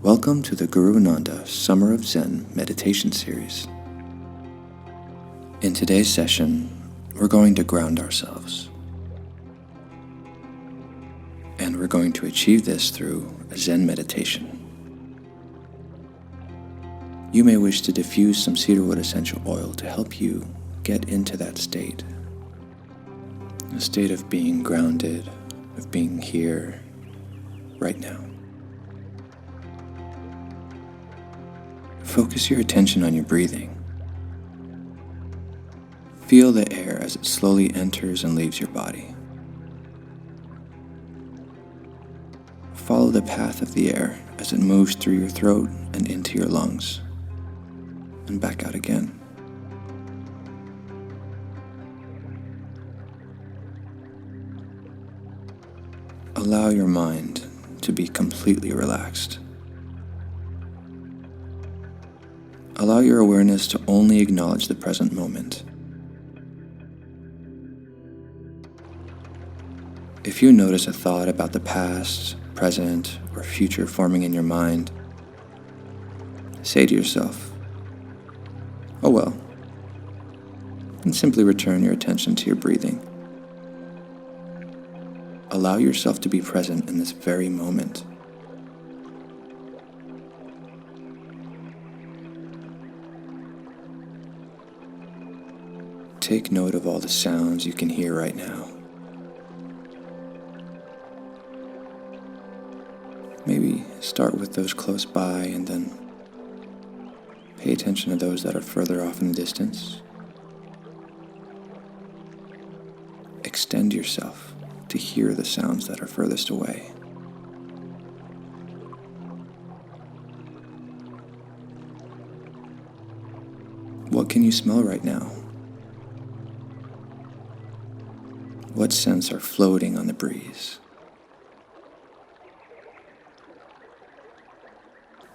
Welcome to the GuruNanda Summer of Zen meditation series. In today's session, we're going to ground ourselves. And we're going to achieve this through a Zen meditation. You may wish to diffuse some cedarwood essential oil to help you get into that state. A state of being grounded, of being here, right now. Focus your attention on your breathing. Feel the air as it slowly enters and leaves your body. Follow the path of the air as it moves through your throat and into your lungs, and back out again. Allow your mind to be completely relaxed. Allow your awareness to only acknowledge the present moment. If you notice a thought about the past, present, or future forming in your mind, say to yourself, "Oh well," and simply return your attention to your breathing. Allow yourself to be present in this very moment. Take note of all the sounds you can hear right now. Maybe start with those close by and then pay attention to those that are further off in the distance. Extend yourself to hear the sounds that are furthest away. What can you smell right now? What scents are floating on the breeze?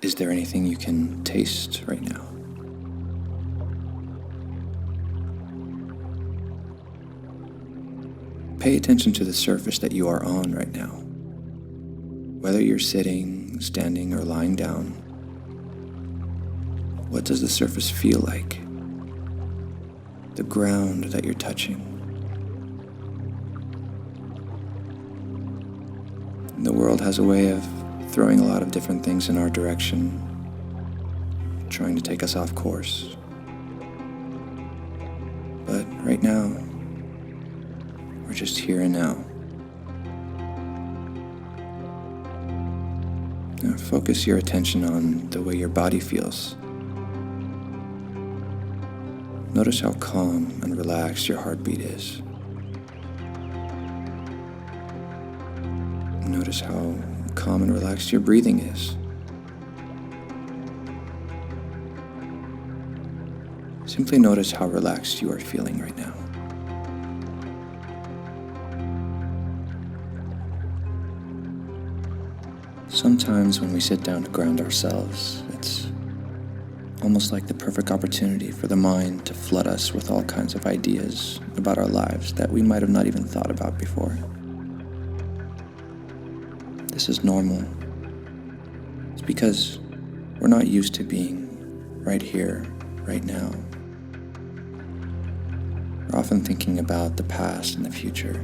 Is there anything you can taste right now? Pay attention to the surface that you are on right now. Whether you're sitting, standing, or lying down, what does the surface feel like? The ground that you're touching. The world has a way of throwing a lot of different things in our direction, trying to take us off course. But right now, we're just here and now. Now focus your attention on the way your body feels. Notice how calm and relaxed your heartbeat is. Notice how calm and relaxed your breathing is. Simply notice how relaxed you are feeling right now. Sometimes when we sit down to ground ourselves, it's almost like the perfect opportunity for the mind to flood us with all kinds of ideas about our lives that we might have not even thought about before. This is normal. It's because we're not used to being right here, right now. We're often thinking about the past and the future,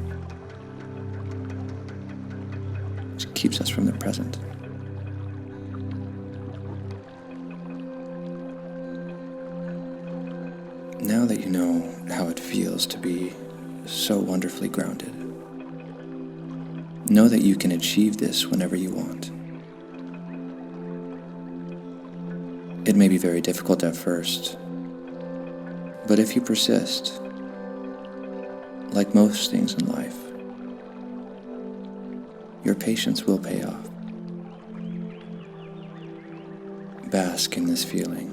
which keeps us from the present. Now that you know how it feels to be so wonderfully grounded, know that you can achieve this whenever you want. It may be very difficult at first, but if you persist, like most things in life, your patience will pay off. Bask in this feeling.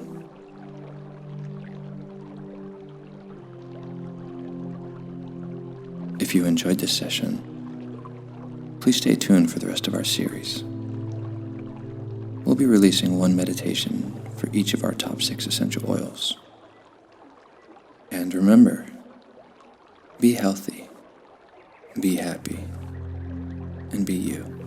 If you enjoyed this session, please stay tuned for the rest of our series. We'll be releasing one meditation for each of our top 6 essential oils. And remember, be healthy, be happy, and be you.